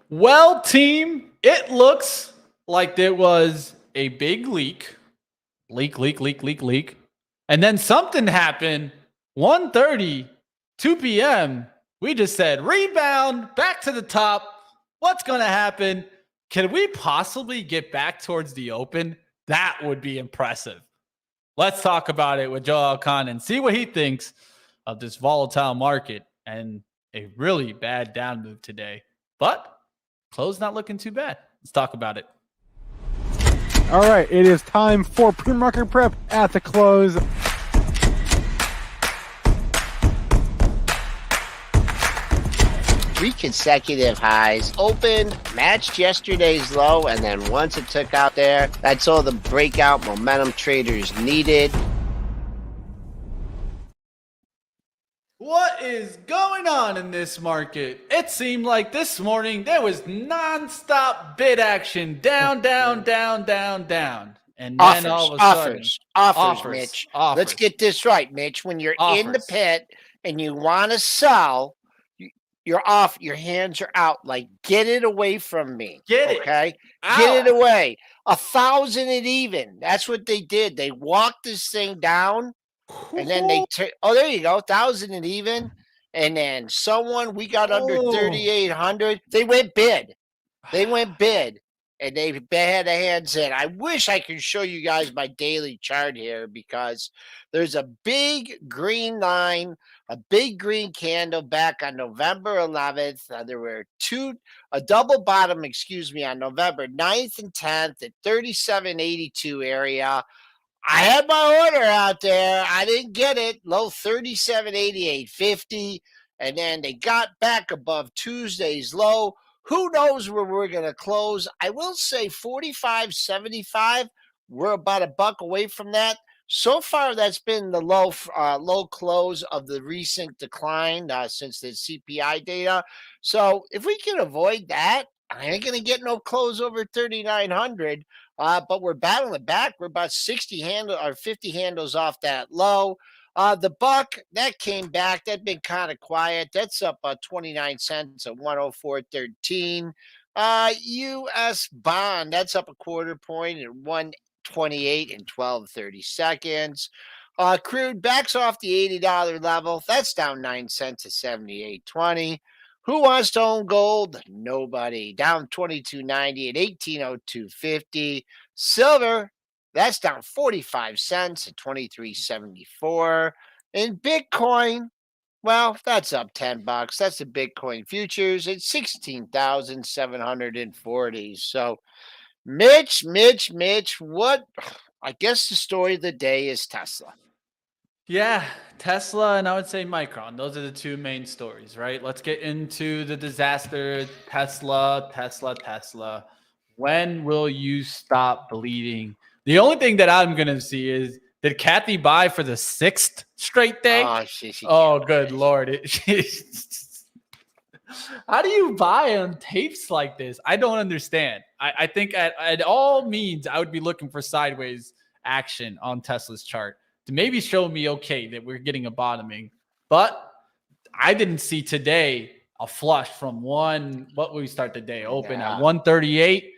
Well, team, it looks like there was a big leak. And then something happened 1:30, 2 p.m. We just said rebound back to the top. What's going to happen? Can we possibly get back towards the open? That would be impressive. Let's talk about it with Joel Elconin and see what he thinks of this volatile market and a really bad down move today. But close not looking too bad. Let's talk about it. All right, it is time for pre-market prep at the close. 3 consecutive highs, opened, matched yesterday's low, and then once it took out there, that's all the breakout momentum traders needed. What is going on in this market? It seemed like this morning there was nonstop bid action, down. And then all of a sudden, offers, Mitch. offers. Let's get this right, Mitch. When you're in the pit and you want to sell, you're off. Your hands are out. Like, get it away from me. Get it. Okay? Ow. Get it away. 1,000 and even. That's what they did. They walked this thing down. And then they there you go, 1,000 and even. And then we got under 3,800. They went bid. And they had their hands in. I wish I could show you guys my daily chart here because there's a big green line, a big green candle back on November 11th. There were a double bottom, on November 9th and 10th at 3782 area. I had my order out there. I didn't get it. Low 3788.50. And then they got back above Tuesday's low. Who knows where we're going to close? I will say 45.75. We're about a buck away from that. So far, that's been the low close of the recent decline since the CPI data. So if we can avoid that, I ain't going to get no close over 3,900. But we're battling it back. We're about 50 handles off that low. The buck, that came back. That's been kind of quiet. That's up 29 cents at 104.13. U.S. bond, that's up a quarter point at 128 and 12/32. Crude backs off the $80 level. That's down 9 cents at 78.20. Who wants to own gold? Nobody. Down 22.90 at 1802.50. Silver, that's down 45 cents at 23.74. And Bitcoin, well, that's up $10. That's the Bitcoin futures at 16,740. So, Mitch, what? I guess the story of the day is Tesla. Yeah, Tesla and I would say Micron. Those are the two main stories, right? Let's get into the disaster. Tesla. When will you stop bleeding? The only thing that I'm going to see is, did Kathy buy for the 6th straight day? Oh, good Lord. How do you buy on tapes like this? I don't understand. I think at all means, I would be looking for sideways action on Tesla's chart to maybe show me, okay, that we're getting a bottoming. But I didn't see today a flush from what we start the day open at 138.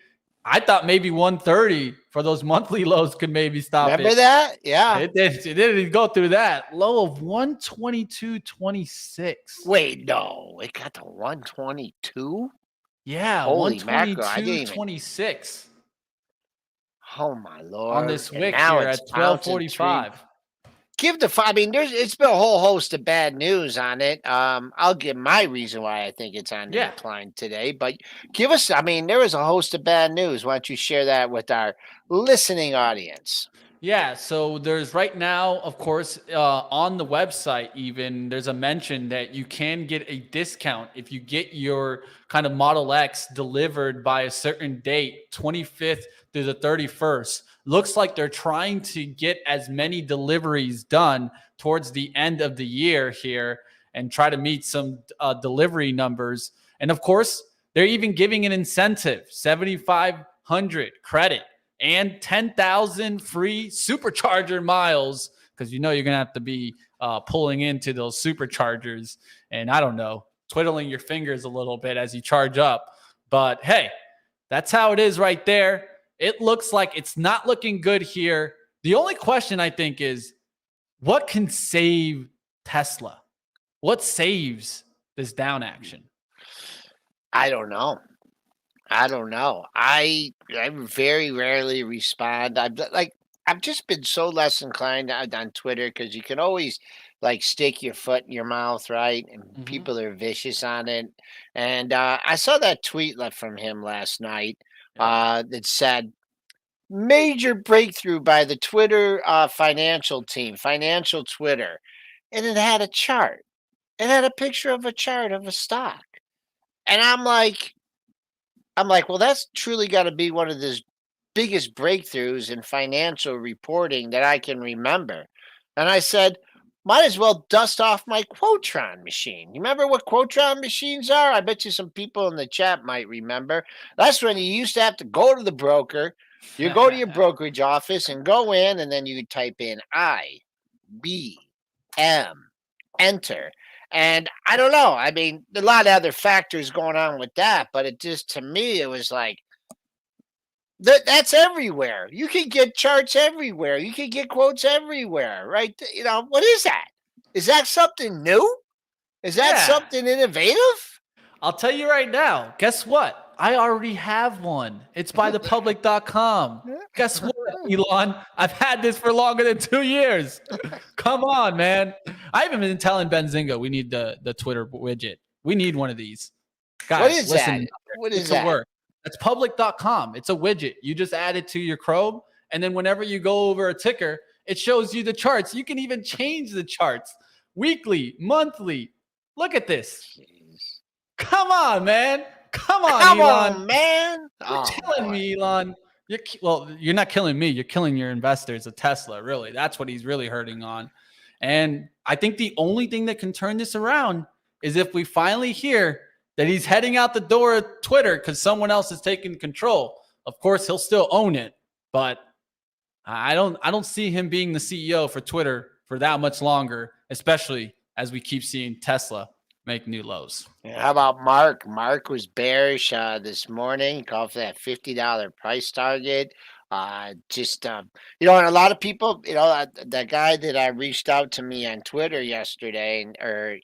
I thought maybe 130 for those monthly lows could maybe stop Remember that? Yeah. It didn't go through that. Low of 122.26. Wait, no. It got to 122? Yeah, 122.26. Oh, my Lord. On this wick here at 12:45. It's been a whole host of bad news on it. I'll give my reason why I think it's on the decline today. But there is a host of bad news. Why don't you share that with our listening audience? Yeah, so there's right now, of course, on the website even, there's a mention that you can get a discount if you get your kind of Model X delivered by a certain date, 25th through the 31st. Looks like they're trying to get as many deliveries done towards the end of the year here and try to meet some delivery numbers. And of course, they're even giving an incentive, 7,500 credit and 10,000 free supercharger miles, because you're going to have to be pulling into those superchargers and, I don't know, twiddling your fingers a little bit as you charge up. But hey, that's how it is right there. It looks like it's not looking good here. The only question I think is what can save Tesla? What saves this down action? I don't know. I don't know. I very rarely respond. I've just been so less inclined on Twitter because you can always like stick your foot in your mouth, right? And Mhm. people are vicious on it. And I saw that tweet left from him last night Yep. that said major breakthrough by the Twitter financial team, financial Twitter, and it had a chart. It had a picture of a chart of a stock, and I'm like, well, that's truly got to be one of the biggest breakthroughs in financial reporting that I can remember. And I said, might as well dust off my Quotron machine. You remember what Quotron machines are? I bet you some people in the chat might remember. That's when you used to have to go to the broker. You go to your brokerage office and go in, and then you type in IBM, enter. And I don't know. I mean, a lot of other factors going on with that, but it just to me, it was like that's everywhere. You can get charts everywhere. You can get quotes everywhere, right? You know, what is that? Is that something new? Is that Yeah. something innovative? I'll tell you right now. Guess what? I already have one. It's by thepublic.com. Guess what, Elon? I've had this for longer than 2 years. Come on, man. I even been telling Benzinga we need the Twitter widget. We need one of these. What Guys, is that? listen, What it is could that? work. That's public.com. It's a widget. You just add it to your Chrome, and then whenever you go over a ticker, it shows you the charts. You can even change the charts weekly, monthly. Look at this. Jeez. Come on, man. Come on, Come Elon. on, man. You're Oh killing boy. me, Elon. Well, you're not killing me. You're killing your investors of Tesla, really. That's what he's really hurting on. And I think the only thing that can turn this around is if we finally hear that he's heading out the door of Twitter because someone else is taking control. Of course, he'll still own it, but I don't see him being the CEO for Twitter for that much longer, especially as we keep seeing Tesla make new lows. Yeah, how about Mark? Mark was bearish this morning. He called for that $50 price target. And a lot of people, that guy that I reached out to me on Twitter yesterday,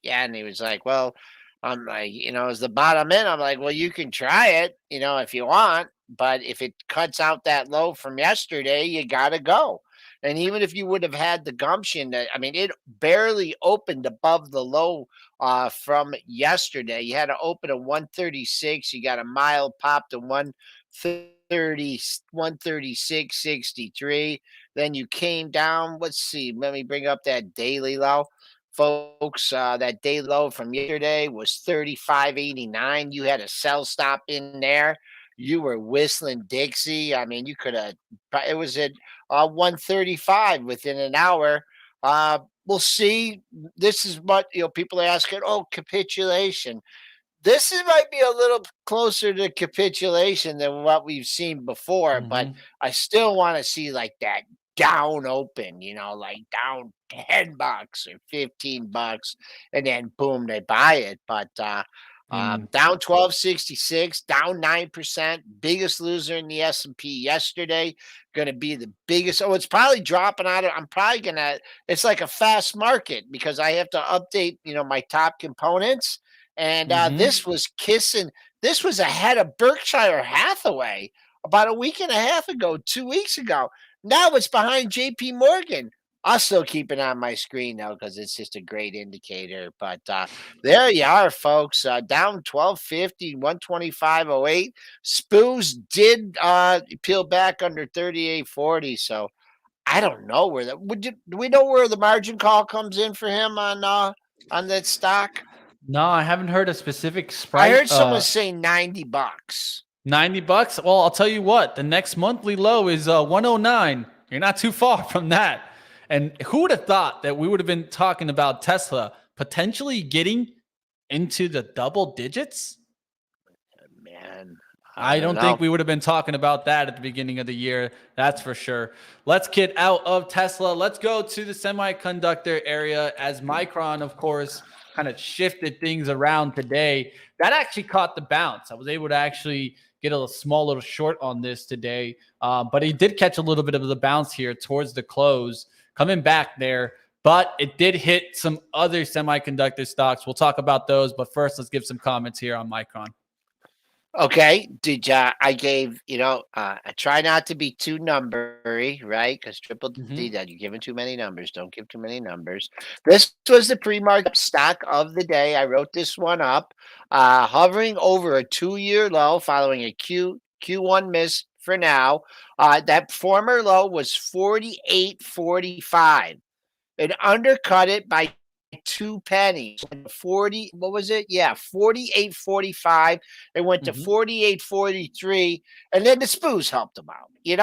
and he was like, "Well, I'm like, is the bottom in?" I'm like, "Well, you can try it, if you want, but if it cuts out that low from yesterday, you gotta go." And even if you would have had the gumption, I mean, it barely opened above the low from yesterday. You had to open at 136. You got a mild pop to 130, 136.63. Then you came down. Let's see. Let me bring up that daily low. Folks, that daily low from yesterday was 35.89. You had a sell stop in there. You were whistling Dixie. I mean, you could have, it was at 135 within an hour. We'll see. This is what people are asking. Oh, capitulation. Might be a little closer to capitulation than what we've seen before, but Mhm. I still want to see like that down open, like down $10 or $15, and then boom, they buy it. But And down 1266, down 9%, biggest loser in the S&P yesterday. Going to be the biggest. Oh, it's probably dropping out of. I'm probably gonna. It's like a fast market because I have to update, my top components. And mhm. this was kissing. This was ahead of Berkshire Hathaway about a week and a half ago, 2 weeks ago. Now it's behind J.P. Morgan. I'll still keep it on my screen though because it's just a great indicator. But there you are, folks. Down 1250, 125.08. Spoos did peel back under 38.40. So I don't know where that. Do we know where the margin call comes in for him on that stock? No, I haven't heard a specific I sprite. heard someone say $90. $90. Well, I'll tell you what, the next monthly low is 109. You're not too far from that. And who would have thought that we would have been talking about Tesla potentially getting into the double digits? Man, I I don't don't know. think we would have been talking about that at the beginning of the year. That's for sure. Let's get out of Tesla. Let's go to the semiconductor area as Micron, of course, kind of shifted things around today. That actually caught the bounce. I was able to actually get a small little short on this today, but he did catch a little bit of the bounce here towards the close, coming back there. But it did hit some other semiconductor stocks. We'll talk about those. But first, let's give some comments here on Micron. Okay. I gave, I try not to be too numbery, right? Because triple D, that you're giving too many numbers. Don't give too many numbers. This was the pre-market stock of the day. I wrote this one up, hovering over a 2-year low following a Q1 miss for now. That former low was 48.45. It undercut it by 2 pennies. 40, what was it? Yeah, 48.45. It went to 48.43, and then the spoos helped them out. It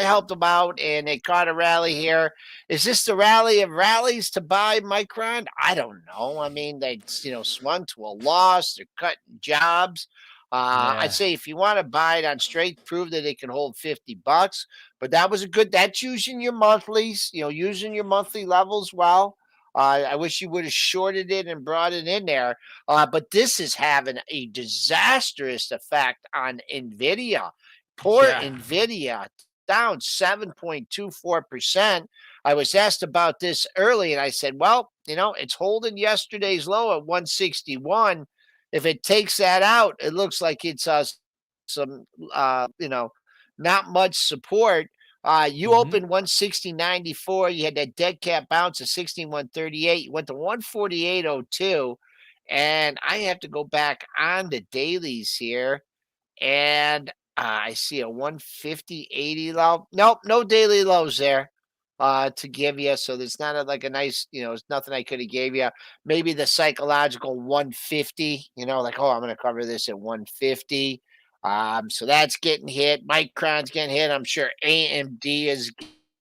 helped them out, and it caught a rally here. Is this the rally of rallies to buy Micron? I don't know. I mean, they swung to a loss. They're cutting jobs. I'd say if you want to buy it on straight, prove that it can hold $50. But that was that's using your monthlies, using your monthly levels well. I wish you would have shorted it and brought it in there. But this is having a disastrous effect on NVIDIA. Poor NVIDIA, down 7.24%. I was asked about this early, and I said, well, it's holding yesterday's low at 161. If it takes that out, it looks like it's some, not much support. You opened 160.94. You had that dead cat bounce of 61.38. You went to 148.02. And I have to go back on the dailies here. And I see a 150.80 low. Nope, no daily lows there to give you. So there's not like a nice, it's nothing I could have gave you. Maybe the psychological 150, like, oh, I'm going to cover this at 150. So that's getting hit. Micron's getting hit. I'm sure AMD is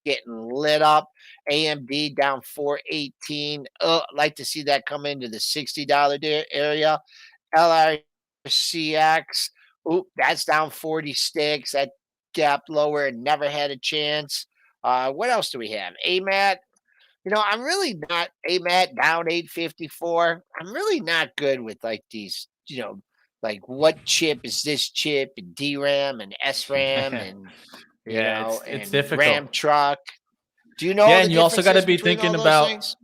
getting lit up. AMD down 418. Like to see that come into the $60 area. LRCX. Oop, that's down 40 sticks. That gap lower and never had a chance. What else do we have? AMAT. I'm really not AMAT down 854. I'm really not good with like these, like what chip is this chip and DRAM and SRAM and it's and difficult. RAM truck. Do you know the and you also got to be thinking about things?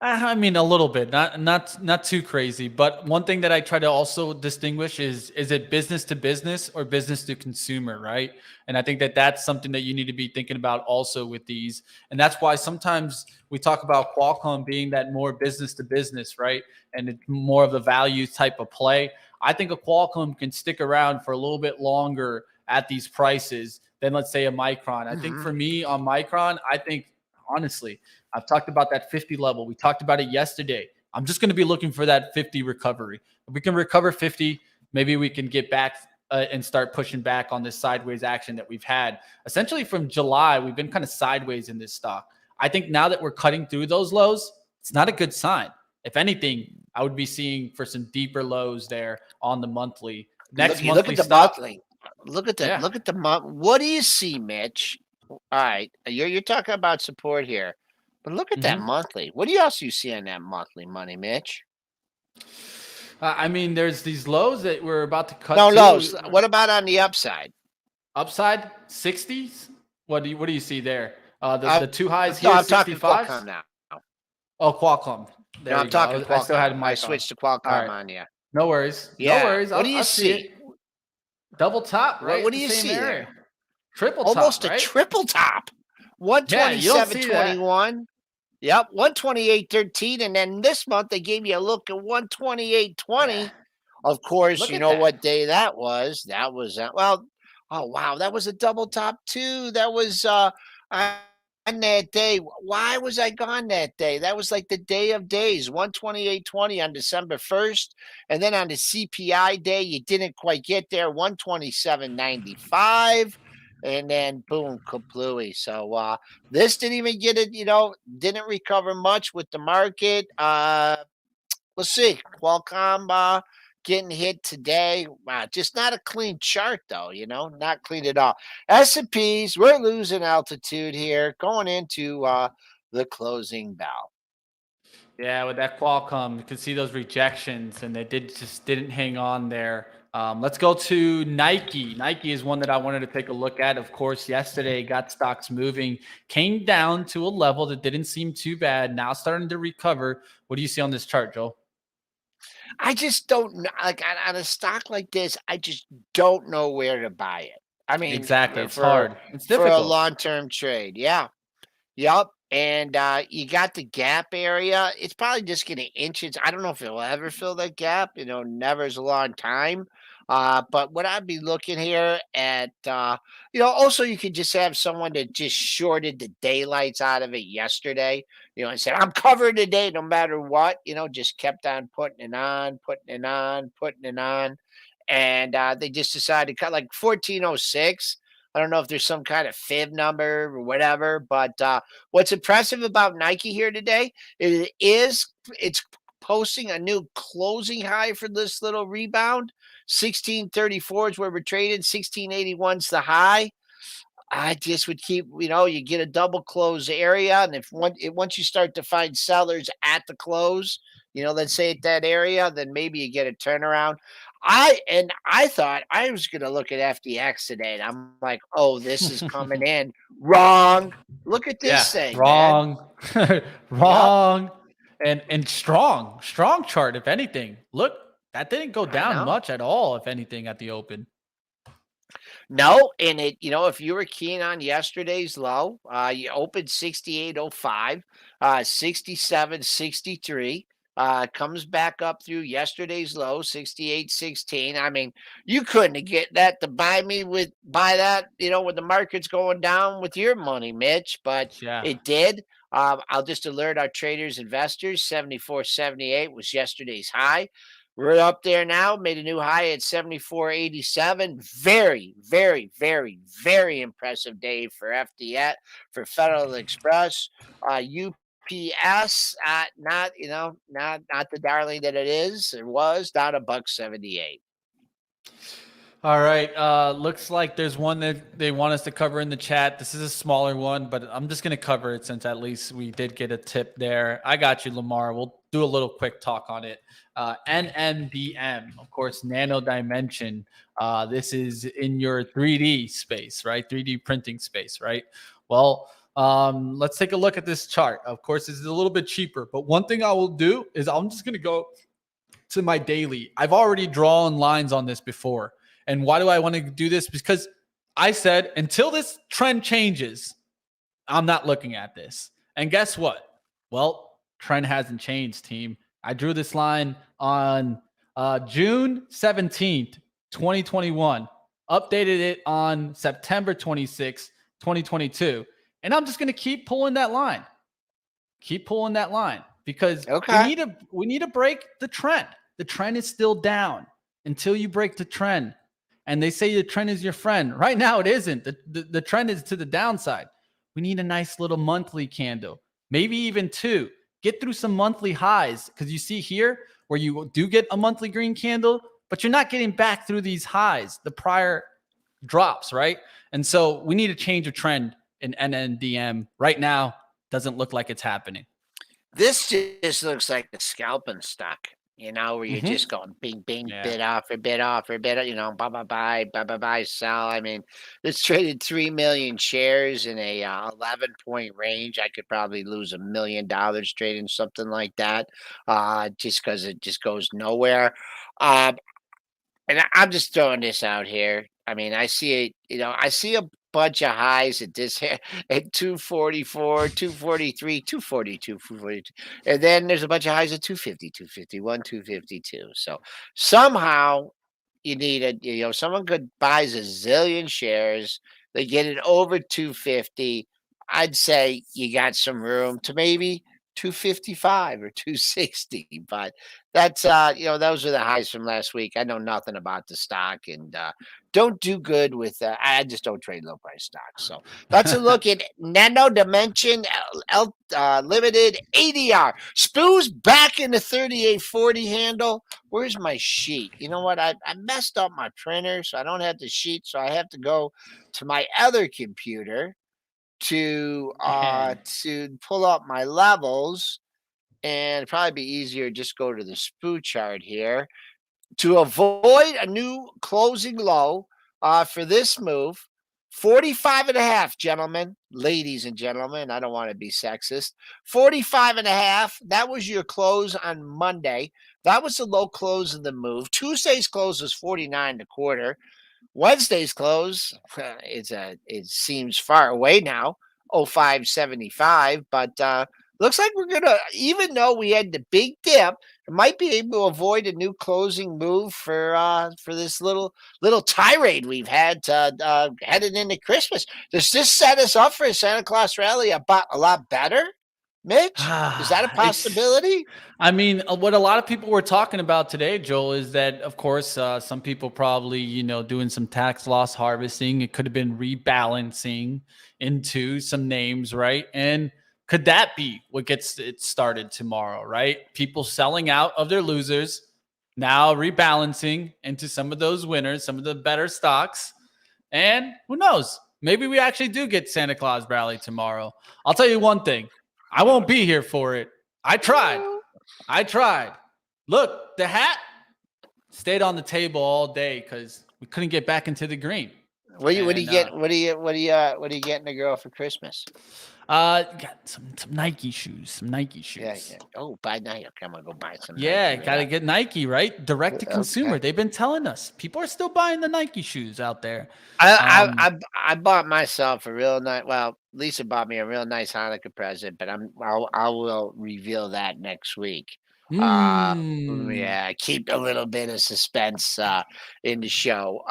I mean, a little bit, not too crazy. But one thing that I try to also distinguish is it business to business or business to consumer, right? And I think that that's something that you need to be thinking about also with these. And that's why sometimes we talk about Qualcomm being that more business to business, right? And it's more of the value type of play. I think a Qualcomm can stick around for a little bit longer at these prices than, let's say, a Micron. I think for me on Micron, I think honestly, I've talked about that 50 level. We talked about it yesterday. I'm just going to be looking for that 50 recovery. If we can recover 50, maybe we can get back and start pushing back on this sideways action that we've had. Essentially from July, we've been kind of sideways in this stock. I think now that we're cutting through those lows, it's not a good sign. If anything, I would be seeing for some deeper lows there on the monthly. Next look at the monthly. Look at the month. What do you see, Mitch? All right, you're talking about support here, but look at that monthly. What else you see on that monthly, Money Mitch? I mean, there's these lows that we're about to cut. No lows. What about on the upside? Upside 60s. What do you see there? The two highs here. I'm talking Qualcomm now. Oh, Qualcomm. No, I'm talking Qualcomm. I still had I switched to Qualcomm on you. No worries. Yeah. No worries. What do you see? Double top, right? What do you see there? Triple top, almost right? a triple top. 127.21. Yep, 128.13, and then this month they gave you a look at 128.20. Of course, you know what day that was. That was oh wow, that was a double top too. That was on that day. Why was I gone that day? That was like the day of days, 128.20 on December 1st. And then on the CPI day, you didn't quite get there, 127.95. And then boom, kaplooey. So this didn't even get it, didn't recover much with the market. We'll see. Qualcomm getting hit today. Just not a clean chart, though, not clean at all. S&Ps, we're losing altitude here going into the closing bell. Yeah, with that Qualcomm, you could see those rejections, and they didn't hang on there. Let's go to Nike. Nike is one that I wanted to take a look at. Of course, yesterday got stocks moving, came down to a level that didn't seem too bad. Now starting to recover. What do you see on this chart, Joel? I just don't know, like on a stock like this, I just don't know where to buy it. I mean, Exactly. It's for hard. It's for a difficult. long-term trade. Yeah. Yep. And you got the gap area. It's probably just going to inch it. I don't know if it'll ever fill that gap. Never is a long time. But what I'd be looking here at, also you could just have someone that just shorted the daylights out of it yesterday, and said, I'm covered today no matter what, just kept on putting it on, putting it on, putting it on. And they just decided to cut like 1406. I don't know if there's some kind of fib number or whatever, but what's impressive about Nike here today it's posting a new closing high for this little rebound. 1634 is where we're traded. 1681's the high. I just would keep, you get a double close area, and once you start to find sellers at the close, let's say at that area, then maybe you get a turnaround. I thought I was going to look at FDX today, and I'm like, oh, this is coming in wrong. Look at Yeah, this thing, man. wrong, Yep, wrong, and strong chart. If anything, look, that didn't go I down know. much at all. If anything, at the open. No, and if you were keen on yesterday's low, you opened 68.05, 67.63, comes back up through yesterday's low, 68.16. I mean, you couldn't get that to buy that, when the market's going down with your money, Mitch, but Yeah. it did. I'll just alert our traders, investors, 74.78 was yesterday's high. We're up there now, made a new high at 74.87. Very, very, very, very impressive day for FDX, for Federal Express. UPS, not the darling that it is. It was down $1.78. All right. Looks like there's one that they want us to cover in the chat. This is a smaller one, but I'm just going to cover it since at least we did get a tip there. I got you, Lamar. We'll do a little quick talk on it. NMDM, of course, nano dimension. This is in your 3D space, right? 3D printing space, right? Well, let's take a look at this chart. Of course, it's a little bit cheaper, but one thing I will do is I'm just going to go to my daily. I've already drawn lines on this before. And why do I want to do this? Because I said until this trend changes, I'm not looking at this. And guess what? Well, trend hasn't changed, team. I drew this line on June 17th, 2021, updated it on September 26th, 2022. And I'm just going to keep pulling that line. Keep pulling that line because Okay. we need to break the trend. The trend is still down until you break the trend. And they say the trend is your friend. Right now, it isn't. The trend is to the downside. We need a nice little monthly candle, maybe even two. Get through some monthly highs because you see here where you do get a monthly green candle, but you're not getting back through these highs, the prior drops, right? And so we need a change of trend in NNDM. Right now, doesn't look like it's happening. This just looks like a scalping stock, where you're Mm-hmm. just going bing, bing, Yeah. bid offer, bid offer, bid, buy, buy, buy, buy, buy, buy, sell. I mean, it's traded 3 million shares in a 11-point range. I could probably lose $1 million trading something like that, just because it just goes nowhere. Um, and I'm just throwing this out here. I mean, I see a bunch of highs at this at 244, 243, 242, 242. And then there's a bunch of highs at 250, 251, 252. So somehow you need someone could buys a zillion shares, they get it over 250. I'd say you got some room to maybe 255 or 260, but that's those are the highs from last week. I know nothing about the stock and don't do good with I just don't trade low price stocks. So that's a look at Nano Dimension Limited ADR. Spoo's back in the 3840 handle. Where's my sheet? You know what? I messed up my printer, so I don't have the sheet. So I have to go to my other computer to Man. pull up my levels. and it'd probably be easier just go to the SPOO chart here to avoid a new closing low for this move. 45 and a half, gentlemen, ladies and gentlemen. I don't want to be sexist. 45 and a half. That was your close on Monday. That was the low close of the move. Tuesday's close was 49 and a quarter. Wednesday's close, it seems far away now, 0575, but looks like we're gonna, even though we had the big dip, might be able to avoid a new closing move for this little tirade we've had headed into Christmas. Does this set us up for a Santa Claus rally a lot better, Mitch? Is that a possibility? I mean, what a lot of people were talking about today, Joel, is that, of course, some people probably, doing some tax loss harvesting. It could have been rebalancing into some names, right? And could that be what gets it started tomorrow, right? People selling out of their losers, now rebalancing into some of those winners, some of the better stocks. And who knows? Maybe we actually do get Santa Claus rally tomorrow. I'll tell you one thing. I won't be here for it. I tried. Look, the hat stayed on the table all day because we couldn't get back into the green. What do you get? What do you getting a girl for Christmas? Got some Nike shoes. Yeah. Oh, buy Nike. Okay, I'm gonna go buy some. Yeah, Nike, gotta get Nike, right? Direct to consumer. Okay. They've been telling us people are still buying the Nike shoes out there. I bought myself a real nice. Well, Lisa bought me a real nice Hanukkah present, but I will reveal that next week. Yeah, keep a little bit of suspense in the show.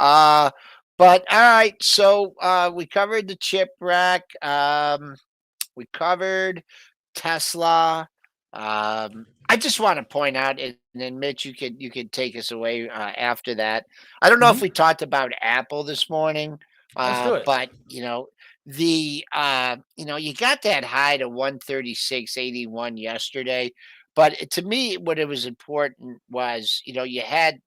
But all right, so we covered the chip rack. We covered Tesla. I just want to point out, and then Mitch, you could take us away after that. I don't know if we talked about Apple this morning, Let's do it. but the you got that high to 136.81 yesterday. But to me, what it was important was, you had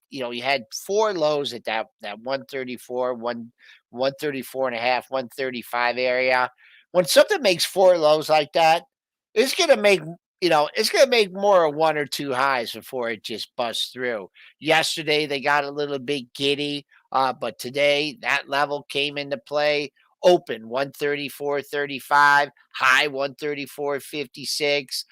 four lows at that 134, 134 and a half, 135 area. When something makes four lows like that, it's gonna make it's going to make more of one or two highs before it just busts through. Yesterday, they got a little bit giddy, but today that level came into play. Open 134.35, high 134.56.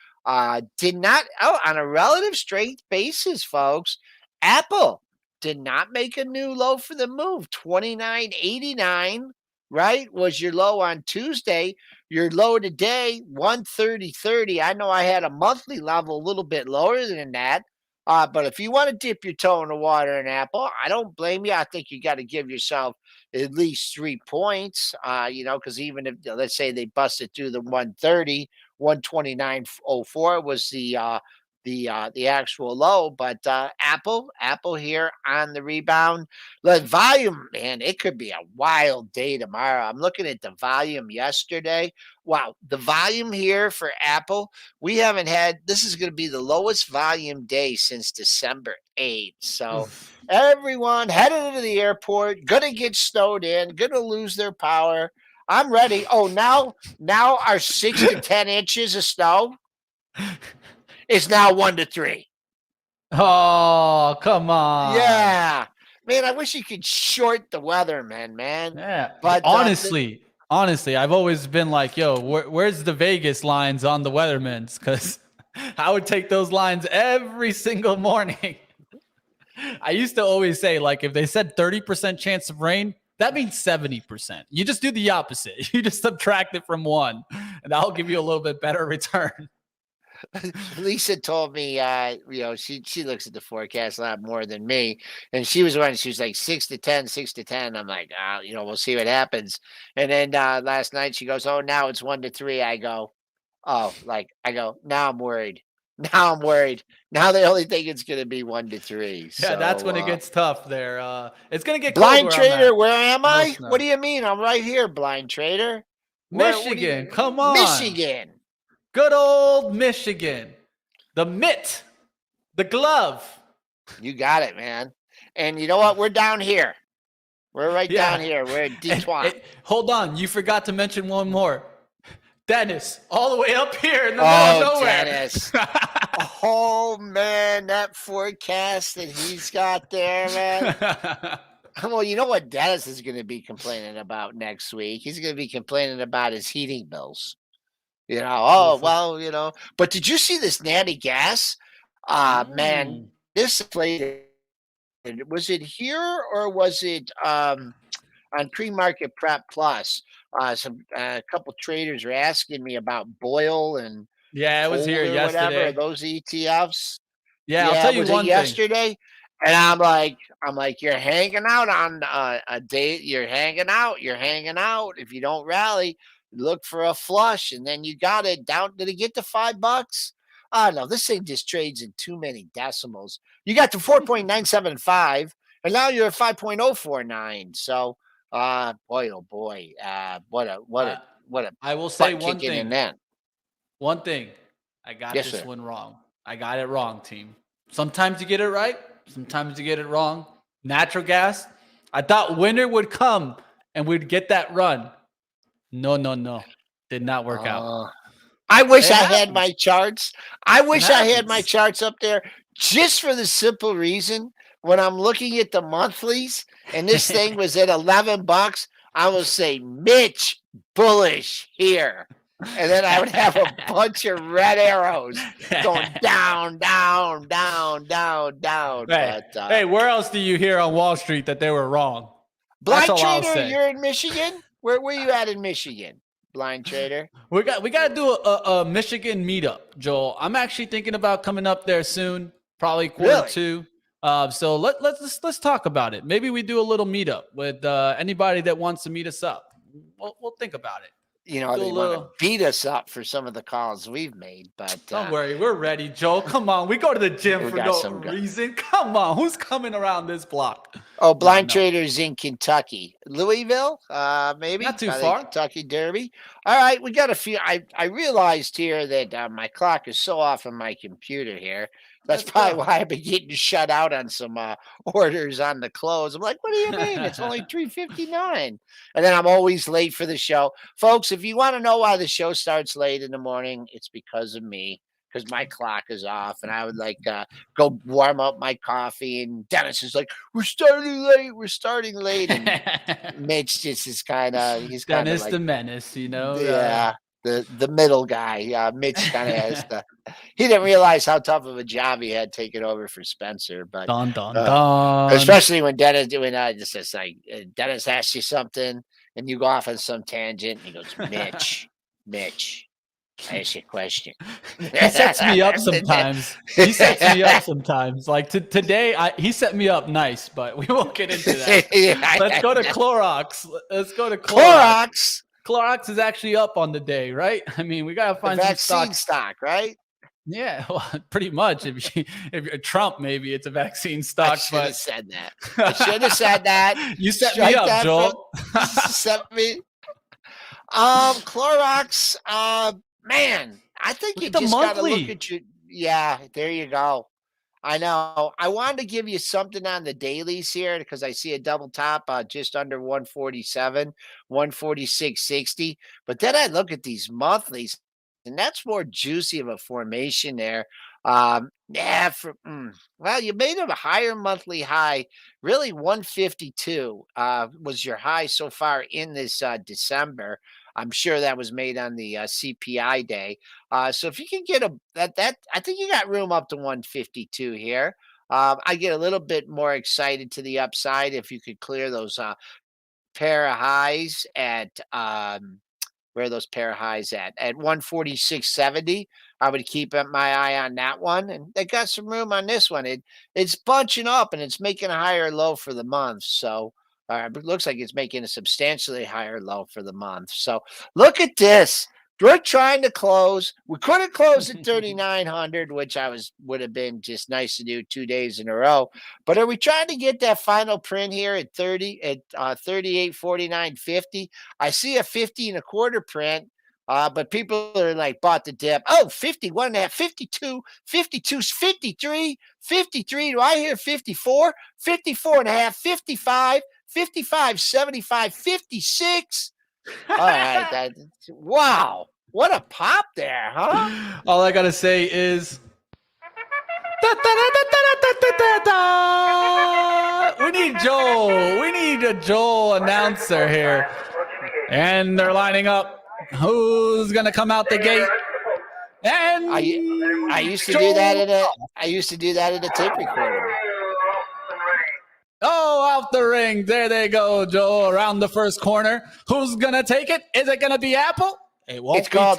Did not, on a relative strength basis, folks, Apple did not make a new low for the move. 29.89, right, was your low on Tuesday. Your low today, 130.30. I know I had a monthly level a little bit lower than that. But if you want to dip your toe in the water in Apple, I don't blame you. I think you got to give yourself at least 3 points, because even if, let's say they busted through the 130, 129.04 was the actual low, but Apple here on the rebound. The volume, man, it could be a wild day tomorrow. I'm looking at the volume yesterday. Wow, the volume here for Apple, we haven't had. This is going to be the lowest volume day since December 8th. So everyone headed into the airport, gonna get snowed in, gonna lose their power. I'm ready. Oh, now our 6 to 10 inches of snow is now 1 to 3. Oh, come on. Yeah. Man, I wish you could short the weatherman, man. Yeah. But honestly, I've always been like, yo, where's the Vegas lines on the weathermen's? Because I would take those lines every single morning. I used to always say, like, if they said 30% chance of rain, that means 70%. You just do the opposite. You just subtract it from 1, and that'll give you a little bit better return. Lisa told me, she looks at the forecast a lot more than me, and she was like 6 to 10, 6 to 10. I'm like, we'll see what happens. And then last night she goes, oh, now it's 1 to 3. I go, now I'm worried. Now I'm worried. Now they only think it's going to be 1 to 3. Yeah, that's when it gets tough there. It's going to get blind cold trader. Where am I? No. What do you mean? I'm right here, blind trader. Michigan, come on. Michigan. Good old Michigan. The mitt. The glove. You got it, man. And you know what? We're down here. We're down here. We're at Detroit. Hold on. You forgot to mention one more. Dennis, all the way up here in the middle Oh, of nowhere. Dennis. Oh, man, that forecast that he's got there, man. Well, you know what Dennis is going to be complaining about next week? He's going to be complaining about his heating bills. Oh, Listen. well, But did you see this natty gas? Man, Mm. this inflated. Was it here or was it on PreMarket Prep Plus? A couple traders are asking me about Boyle and Yeah, it was here coal or whatever. Are yesterday. those ETFs? Yeah, I'll Yeah, tell you was it one thing. yesterday? And I'm like, you're hanging out on a date. You're hanging out. You're hanging out. If you don't rally, look for a flush, and then you got it down. Did it get to $5? Oh no, this thing just trades in too many decimals. You got to 4.975, and now you're at 5.049. So, boy, oh boy, what a Uh, I will say butt one kicking in thing. that. One thing. I got Yes, this sir. one wrong. I got it wrong, team. Sometimes you get it right. Sometimes you get it wrong. Natural gas. I thought winter would come and we'd get that run. No. Did not work out. I wish It I had happens. my charts. I It wish I had my happens. charts up there just for the simple reason when I'm looking at the monthlies and this thing was at $11, I will say, Mitch, bullish here. And then I would have a bunch of red arrows going down, down, down, down, down. Hey, But hey, where else do you hear on Wall Street that they were wrong? That's blind all I'll trader, say. you're in Michigan? Where you at in Michigan? Blind trader. We got to do a Michigan meetup, Joel. I'm actually thinking about coming up there soon, probably quarter Really? two. So let's talk about it. Maybe we do a little meetup with anybody that wants to meet us up. We'll think about it. They Do a want to little. beat us up for some of the calls we've made, but Don't worry, we're ready, Joel. Come on, we go to the gym we for got no some reason. Come on, who's coming around this block? Oh, No, blind no, traders in Kentucky, Louisville, maybe not too by the far. Kentucky Derby. All right, we got a few. I realized here that my clock is so off on my computer here. That's Let's probably go. why I've been getting shut out on some orders on the close. I'm like, what do you mean? It's only 3:59, and then I'm always late for the show, folks. If you want to know why the show starts late in the morning, it's because of me. Because my clock is off, and I would go warm up my coffee, and Dennis is like, "We're starting late. We're starting late." And Mitch just is he's kind of Dennis like, the Menace, you know. yeah, the middle guy. Mitch kind of has the. He didn't realize how tough of a job he had taking over for Spencer, but Dun dun uh, dun. especially when Dennis doing just it's like Dennis asks you something, and you go off on some tangent, and he goes, Mitch. I ask you a question. He sets me up sometimes. He sets me up sometimes. Like today, he set me up nice, but we won't get into that. Let's go to Clorox. Let's go to Clorox. Clorox, Clorox is actually up on the day, right? I mean, we gotta the find some vaccine stocks. stock, right? Yeah, well, pretty much. If you're Trump, maybe it's a vaccine I stock, should have but said that. I should have said that. you set me Strike up, that Joel. set me. Clorox. Man, I think Look you at the just got to look monthly. at your. Yeah, there you go. I know. I wanted to give you something on the dailies here because I see a double top just under 147, 146.60. But then I look at these monthlies, and that's more juicy of a formation there. Yeah, well, you made it a higher monthly high. Really, 152 was your high so far in this December. I'm sure that was made on the CPI day. So if you can get I think you got room up to 152 here. I get a little bit more excited to the upside if you could clear those pair of highs at where are those pair of highs at 146.70. I would keep my eye on that one, and they got some room on this one. It's bunching up and it's making a higher low for the month. So it looks like it's making a substantially higher low for the month. So look at this. We're trying to close. We couldn't close at 3,900, which would have been just nice to do 2 days in a row. But are we trying to get that final print here at 38.49.50? I see a 50 and a quarter print. But people are like bought the dip. Oh, 51 and a half, 52, 52's 53, 53. Do I hear 54? 54 and a half, 55, 55, 75, 56. All right. Wow. What a pop there, huh? All I gotta say is, we need Joel. We need a Joel announcer here, and they're lining up. Who's gonna come out the gate? And I used to do that in a tape recorder. Oh, out the ring. There they go, Joel, around the first corner. Who's going to take it? Is it going to be Apple? It's called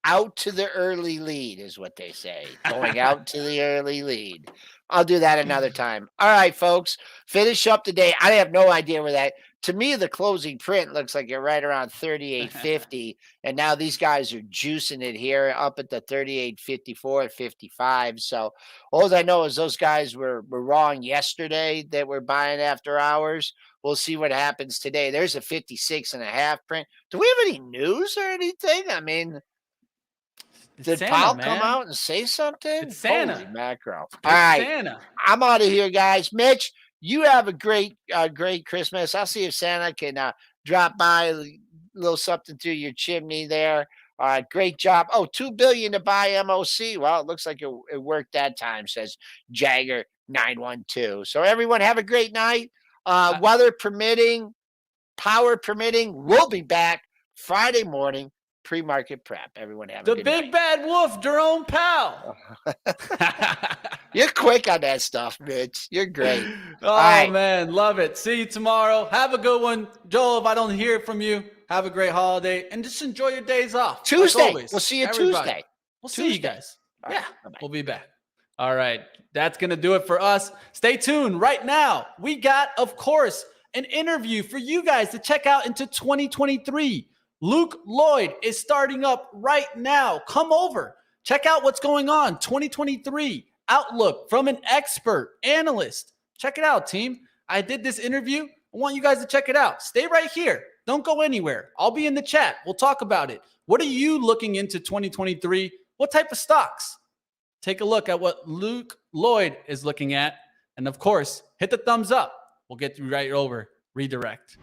out to the early lead is what they say. Going out to the early lead. I'll do that another time. All right, folks, finish up the day. I have no idea where that. To me, the closing print looks like you're right around 38.50, and now these guys are juicing it here up at the 38.54, 55. So all I know is those guys were wrong yesterday that we're buying after hours. We'll see what happens today. There's a 56.5 print. Do we have any news or anything? I mean, did Powell come out and say something? It's Santa. Holy mackerel. All right. Santa. I'm out of here, guys. Mitch, you have a great Christmas. I'll see if Santa can drop by, a little something through your chimney there. Great job. Oh, $2 billion to buy MOC. Well, it looks like it worked that time, says Jagger 912. So everyone have a great night. Weather permitting, power permitting, we'll be back Friday morning. Pre-market prep. Everyone have a good night. The big bad wolf, Jerome Powell. You're quick on that stuff, Mitch. You're great. Oh, man. Love it. See you tomorrow. Have a good one. Joel, if I don't hear from you, have a great holiday and just enjoy your days off. Tuesday. We'll see you Tuesday. We'll see you guys. Yeah. We'll be back. All right. That's going to do it for us. Stay tuned. Right now, we got, of course, an interview for you guys to check out into 2023. Luke Lloyd is starting up right now. Come over. Check out what's going on. 2023 outlook from an expert analyst. Check it out, team. I did this interview. I want you guys to check it out. Stay right here. Don't go anywhere. I'll be in the chat. We'll talk about it. What are you looking into 2023? What type of stocks? Take a look at what Luke Lloyd is looking at. And of course, hit the thumbs up. We'll get you right over. Redirect.